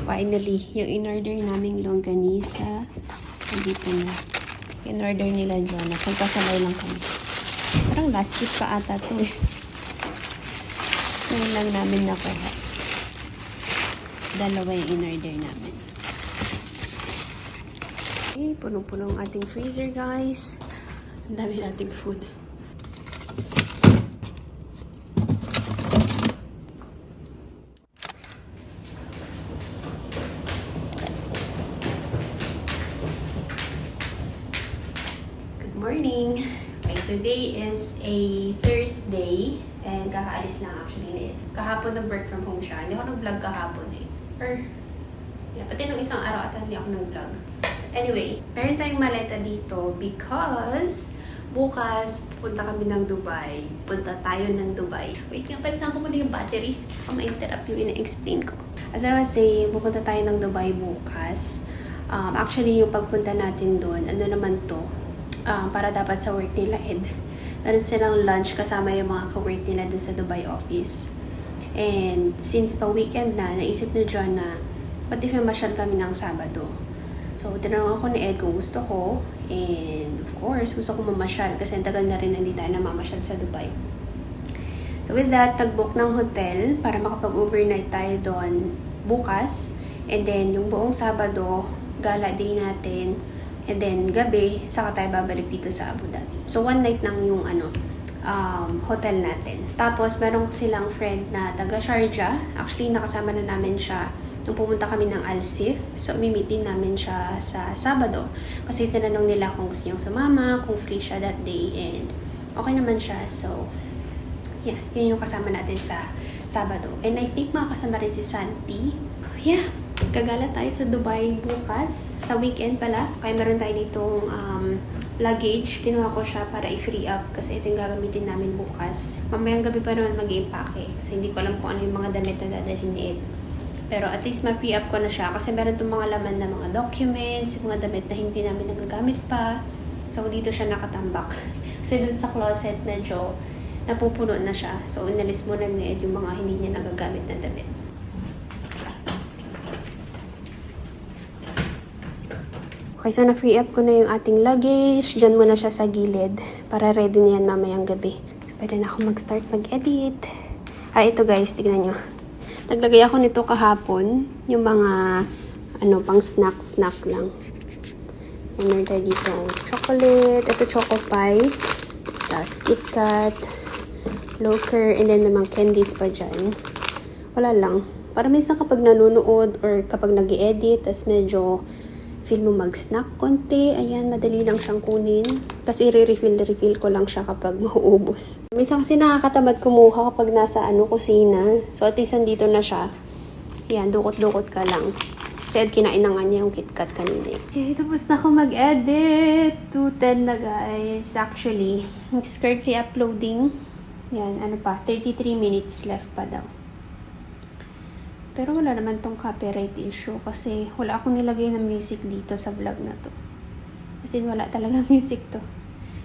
Finally, yung in-order naming longganisa, nandito na. In-order nila dyan. Nagkasabay lang kami. Parang last week pa ata to eh. Ngayon lang namin nakuha. Dalawa yung in-order namin. Okay, punong-puno ang ating freezer, guys. Ang dami nating food. Good morning! Okay, today is a Thursday and kakaalis lang actually. Kahapon nag-work from home siya. Hindi ako nag-vlog kahapon eh. Or, yeah, pati nung isang araw ata hindi ako nag-vlog. Anyway, meron tayong maleta dito because bukas punta kami ng Dubai. Punta tayo ng Dubai. Wait nga, palitan ko muna yung battery. Baka ma-interrupt yung ina-explain ko. As I was saying, pupunta tayo ng Dubai bukas. Actually, yung pagpunta natin doon, ano naman to? Para dapat sa work nila Ed. Meron silang lunch kasama yung mga ka-work nila dun sa Dubai office. And since pa weekend na, naisip ni John na what if masyal kami ng Sabado? So, tinanong ako ni Ed kung gusto ko. And of course, gusto ko mamasyal kasi tagal na rin hindi tayo namamasyal sa Dubai. So with that, nag-book ng hotel para makapag-overnight tayo doon bukas. And then, yung buong Sabado, gala day natin. And then, gabi, saka tayo babalik dito sa Abu Dhabi. So, one night lang yung hotel natin. Tapos, meron silang friend na taga Sharjah. Actually, nakasama na namin siya nung pumunta kami ng Al-Sif. So, mimitin namin siya sa Sabado. Kasi tinanong nila kung gusto niyang sumama, kung free siya that day. And okay naman siya. So, yeah, yun yung kasama natin sa Sabado. And I think makakasama rin si Santi. Yeah, gagala tayo sa Dubai bukas. Sa weekend pala. Kaya meron tayo ditong luggage. Kinuha ko siya para i-free up. Kasi ito yung gagamitin namin bukas. Mamayang gabi pa naman mag-i-impake. Kasi hindi ko alam kung ano yung mga damit na dadalhin ni Ed. Pero at least ma-free up ko na siya kasi meron itong mga laman na mga documents, mga damit na hindi namin nagagamit pa. So, dito siya nakatambak. Kasi dun sa closet, medyo napupuno na siya. So, inalis muna ni Ed yung mga hindi niya nagagamit na damit. Okay, so na-free up ko na yung ating luggage. Diyan muna siya sa gilid para ready na yan mamayang gabi. So, pwede na ako mag-start mag-edit. Ito guys, tignan nyo. Naglagay ako nito kahapon, yung mga pang snack lang. And meron tayo dito chocolate, ito Choco Pie, tapos KitKat, Loker, and then may mga candies pa dyan. Wala lang. Para minsan kapag nanonood or kapag nag-i-edit, tapos medyo feel mo mag-snack konti, ayan, madali lang siyang kunin. Kasi refill ko lang siya kapag mauubos. Minsan kasi nakakatamad kumuha kapag nasa kusina. So at least dito na siya. Ayan, dukot-dukot ka lang. Kasi kinain na nga niya yung KitKat kanina. Okay, tapos na ako mag-edit. 2:10 na guys. Actually, it's currently uploading. Yan, 33 minutes left pa daw. Pero wala naman tong copyright issue kasi wala akong nilagay na music dito sa vlog na to. Kasi wala talaga music to.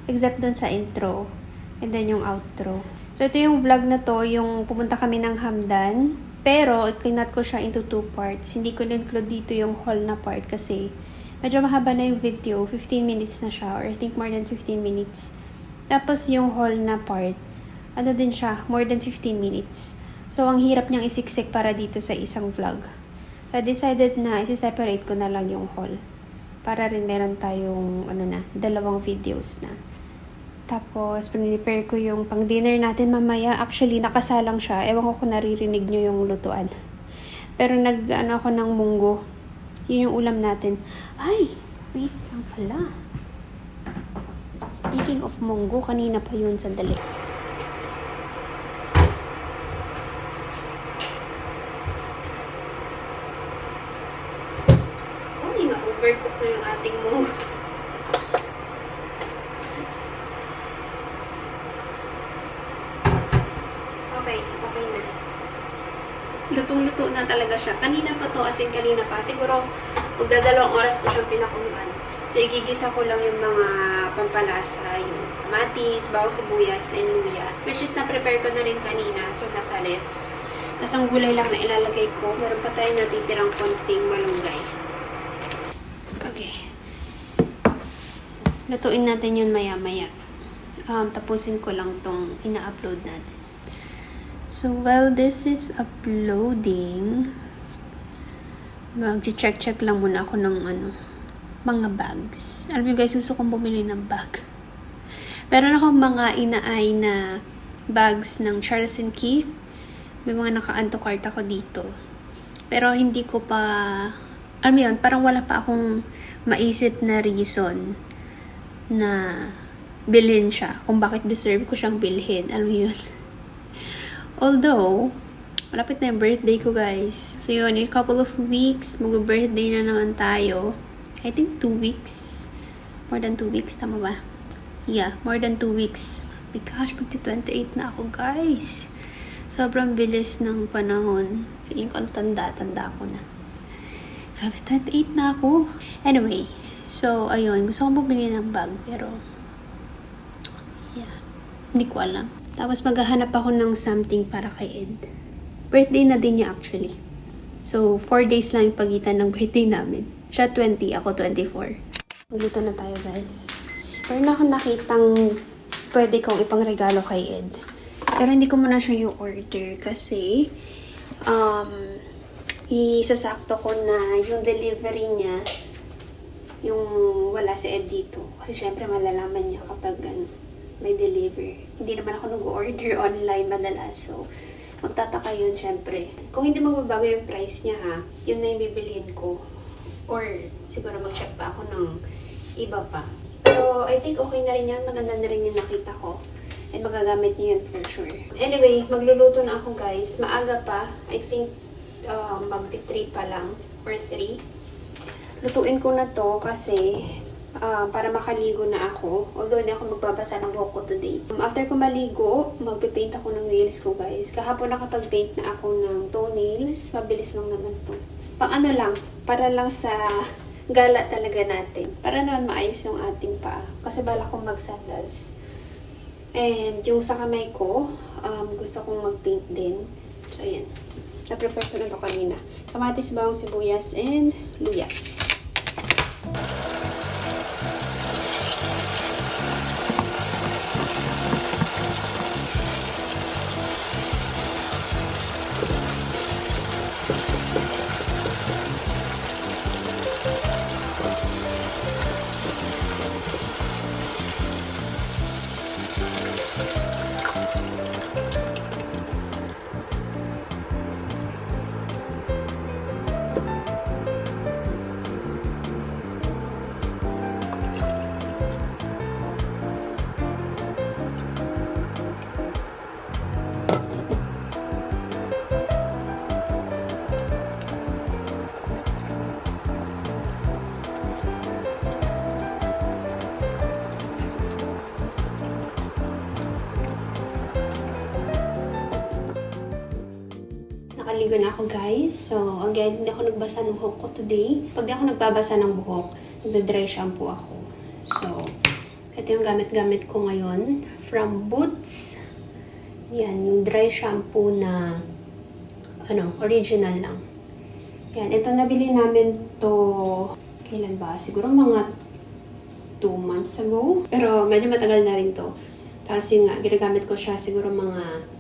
Except dun sa intro and then yung outro. So ito yung vlog na to, yung pumunta kami ng Hamdan. Pero cleanat ko siya into 2 parts. Hindi ko include dito yung haul na part kasi medyo mahaba na yung video. 15 minutes na siya or I think more than 15 minutes. Tapos yung haul na part, din siya, more than 15 minutes. So, ang hirap niyang isiksik para dito sa isang vlog. So, I decided na isi-separate ko na lang yung haul. Para rin meron tayong, 2 videos na. Tapos, prepare ko yung pang-dinner natin mamaya. Actually, nakasalang siya. Ewan ko kung naririnig nyo yung lutuan. Pero ako ng munggo. Yun yung ulam natin. Ay! Wait lang pala. Speaking of munggo, kanina pa yun, sandali. Overcook na yung ating munggo. Okay na. Lutong-luto na talaga siya. Kanina pa to, as in kanina pa. Siguro, magdadalawang oras ko siyang pinakuluan. So, igigisa ko lang yung mga pampalasa, yung kamatis, bawang sibuyas, and luya. Which is, na-prepare ko na rin kanina. So, nasa left. Tapos ang gulay lang na ilalagay ko. Meron pa tayo natitirang konting malunggay. Okay. Lutuin natin yun maya-maya. Tapusin ko lang tong ina-upload natin. So, while this is uploading, mag-check lang muna ako ng mga bags. Alam niyo guys, gusto kong bumili ng bag. Meron akong mga inaay na bags ng Charles & Keith. May mga naka-antocart ako dito. Pero hindi ko pa, alam mo yun, parang wala pa akong maisip na reason na bilhin siya. Kung bakit deserve ko siyang bilhin. Alam mo yun. Although, malapit na yung birthday ko, guys. So, yun, in a couple of weeks, mag-birthday na naman tayo. I think 2 weeks. More than 2 weeks, tama ba? Yeah, more than 2 weeks. My gosh, magti-28 na ako, guys. Sobrang bilis ng panahon. Feeling ko ang tanda-tanda ako na. Grabe, 28 na ako. Anyway, so, ayun. Gusto kong bumili ng bag, pero yeah, hindi ko alam. Tapos maghahanap ako ng something para kay Ed. Birthday na din niya actually. So, 4 days lang yung pagitan ng birthday namin. Siya 20, ako 24. Magluto na tayo, guys. Meron ako nakitang pwede kong ipangregalo kay Ed. Pero hindi ko muna siya yung order kasi isasakto ko na yung delivery niya yung wala si Ed dito. Kasi syempre malalaman niya kapag may deliver. Hindi naman ako nag-order online madalas. So, magtataka yun syempre. Kung hindi magbabago yung price niya ha, yun na yung bibilhin ko. Or siguro mag-check pa ako ng iba pa. Pero I think okay na rin yan. Maganda na rin yung nakita ko. And magagamit niyo yun for sure. Anyway, magluluto na ako guys. Maaga pa. I think magti-3 pa lang. Or 3. Lutuin ko na to kasi para makaligo na ako. Although hindi ako magbabasa ng buhok ko today. After ko maligo, magpipaint ako ng nails ko guys. Kahapon nakapag-paint na ako ng toenails. Mabilis lang naman to. Pang lang, para lang sa gala talaga natin. Para naman maayos yung ating paa. Kasi bala kong mag-sandals. And yung sa kamay ko, gusto kong mag-paint din. So, ayan. Na-prepare ko na ito kanina. Kamatis, bawang sibuyas, and luya. Nakaligo na ako guys. So, again, hindi ako nagbasa ng buhok ko today. Pag di ako nagbabasa ng buhok, nagda-dry shampoo ako. So, ito yung gamit-gamit ko ngayon. From Boots. Yan, yung dry shampoo na original lang. Yan, ito nabili namin to, kailan ba? Siguro mga 2 months ago. Pero medyo matagal na rin to. Tapos yung ginagamit ko siya siguro mga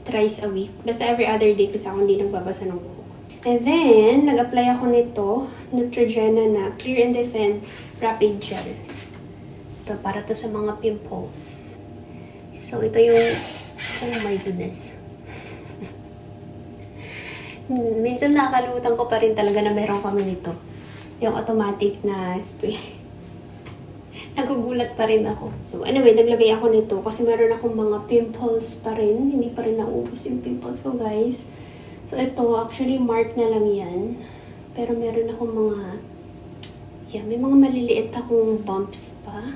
thrice a week. Basta every other day kasi ako hindi nagbabasa ng buhok. And then, nag-apply ako nito, Neutrogena na Clear and Defend Rapid Gel. Ito, para to sa mga pimples. So, ito yung, oh my goodness. Minsan nakakalimutan ko pa rin talaga na meron kami nito. Yung automatic na spray. Nagugulat pa rin ako. So, anyway, naglagay ako nito kasi meron akong mga pimples pa rin. Hindi pa rin naubos yung pimples ko, guys. So, ito, actually, mark na lang yan. Pero meron akong may mga maliliit akong bumps pa.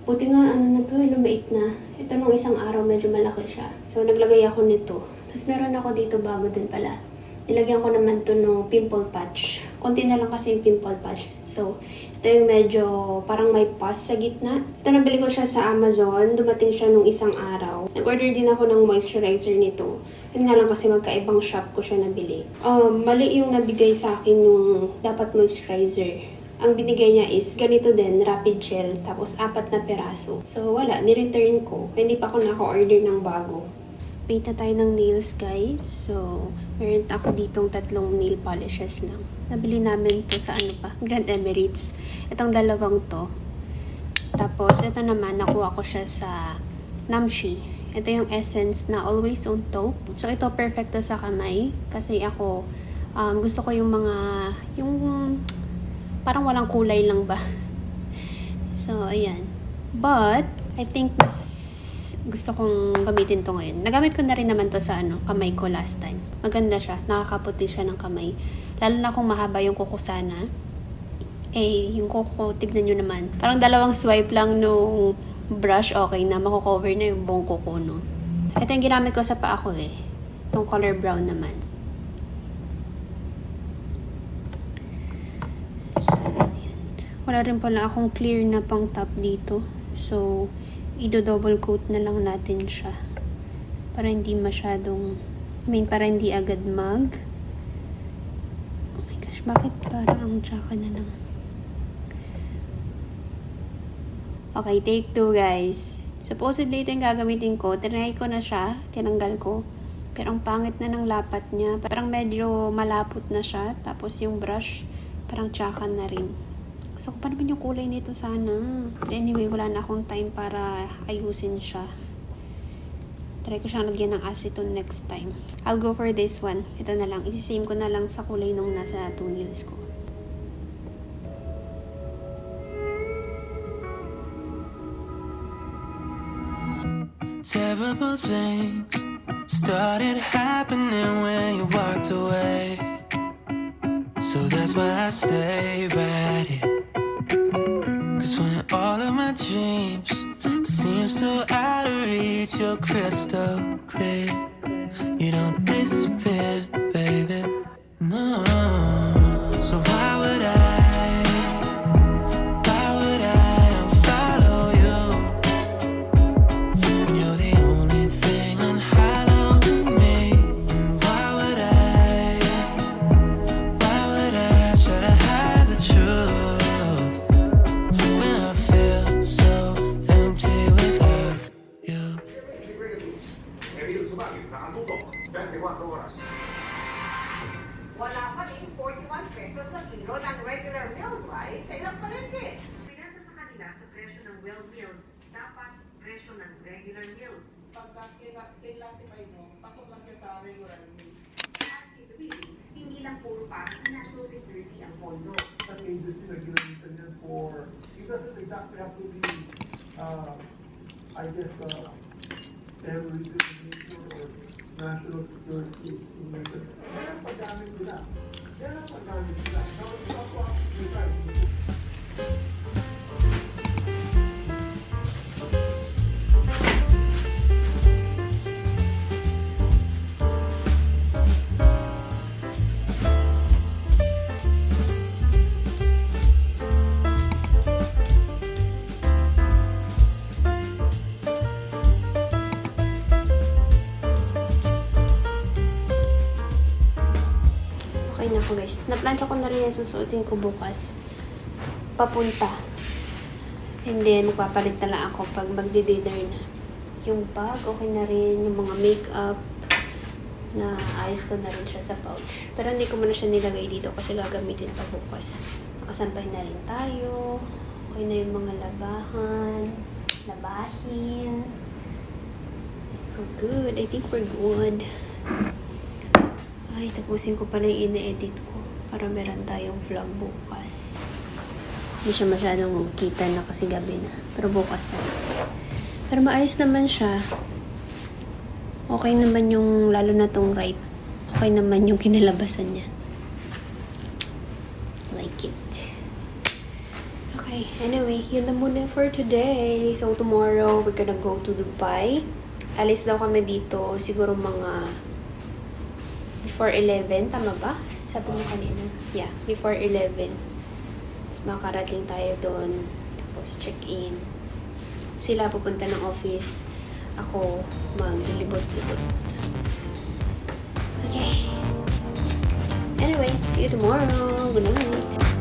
Buti nga, lumait na. Ito nung isang araw, medyo malaki siya. So, naglagay ako nito. Tapos, meron ako dito bago din pala. Nilagyan ko naman to ng pimple patch. Konti na lang kasi yung pimple patch. So, ito yung medyo parang may pus sa gitna. Ito nabili ko siya sa Amazon. Dumating siya nung isang araw. Nag-order din ako ng moisturizer nito. Yun nga lang kasi magkaibang shop ko siya nabili. Mali yung nabigay sa akin nung dapat moisturizer. Ang binigay niya is ganito din, rapid gel, tapos 4 na peraso. So wala, ni-return ko. Hindi pa ako naka-order ng bago. Paint na tayo ng nails, guys. So, meron ako ditong 3 nail polishes lang. Nabili namin to sa Grand Emirates. Itong 2 to. Tapos, ito naman, nakuha ko siya sa Namshi. Ito yung essence na Always on Taupe. So, ito perfecto sa kamay. Kasi ako, gusto ko yung parang walang kulay lang ba. So, ayan. But, I think mas gusto kong gamitin to ngayon. Nagamit ko na rin naman to sa kamay ko last time. Maganda siya. Nakakaputi siya ng kamay. Lalo na kung mahaba yung kuko sana. Yung kuko, tignan nyo naman. Parang 2 swipe lang nung brush, okay na. Mako-cover na yung buong kuko, no? Ito yung ginamit ko sa paa ko Itong color brown naman. Ayan. Wala rin pala akong clear na pang top dito. So, i-double coat na lang natin siya. Para hindi masyadong, para hindi agad mag. Oh my gosh, bakit parang ang tsaka na lang? Okay, take 2, guys. Supposedly, ito yung gagamitin ko. Tinry ko na siya. Tinanggal ko. Pero ang pangit na ng lapat niya. Parang medyo malapot na siya. Tapos yung brush, parang tsaka na rin. Gusto ko pa naman yung kulay nito sana. But anyway, wala na akong time para ayusin siya. Try ko siyang lagyan ng acetone next time. I'll go for this one. Ito na lang. Isi-same ko na lang sa kulay nung nasa 2 nails ko. Terrible things started happening when you walked away. So that's why I stay right here. Cause when all of my dreams seem so out of reach, you're crystal clear. You don't disappear, baby. No. So why would I unfollow you when you're the only thing unhallowed in me? And why would I try to hide the truth when I feel so empty without you? Wala pa rin 41 pesos na kilo ng regular milled rice sa ilang palengke. Pinata sa kanila sa presyo ng well-milled, dapat presyo ng regular milled. Pagka classify mo, pasok lang siya sa regular meal. At sabihin, hindi lang puro para sa national security ang pondo. An agency na ginamitan yan for, it doesn't exactly have to be, terrorism in nature or national security in nature. Kaya ang paggamit nila. Now, it's also up to you guys. Okay na ako, guys. Naplansya ko na rin yung susuotin ko bukas. Papunta. And then, magpapalit na lang ako pag magdi-dinner na. Yung bag, okay na rin. Yung mga makeup, na ayos ko na rin siya sa pouch. Pero hindi ko muna siya nilagay dito kasi gagamitin pa bukas. Nakasampay na rin tayo. Okay na yung mga labahin. We're good. I think we're good. Ay, tapusin ko pala yung ine-edit ko para meron tayong vlog bukas. Hindi siya masyadong kita na kasi gabi na. Pero bukas na lang. Pero maayos naman siya. Okay naman yung, lalo na tong right. Okay naman yung kinalabasan niya. Like it. Okay, anyway, yun na muna for today. So, tomorrow, we're gonna go to Dubai. Alis daw kami dito, siguro mga before 11, tama ba? Sabi mo kanina. Yeah, before 11. Tapos makarating tayo doon. Tapos check-in. Sila pupunta ng office. Ako maglilibot-libot. Anyway, see you tomorrow. Good night.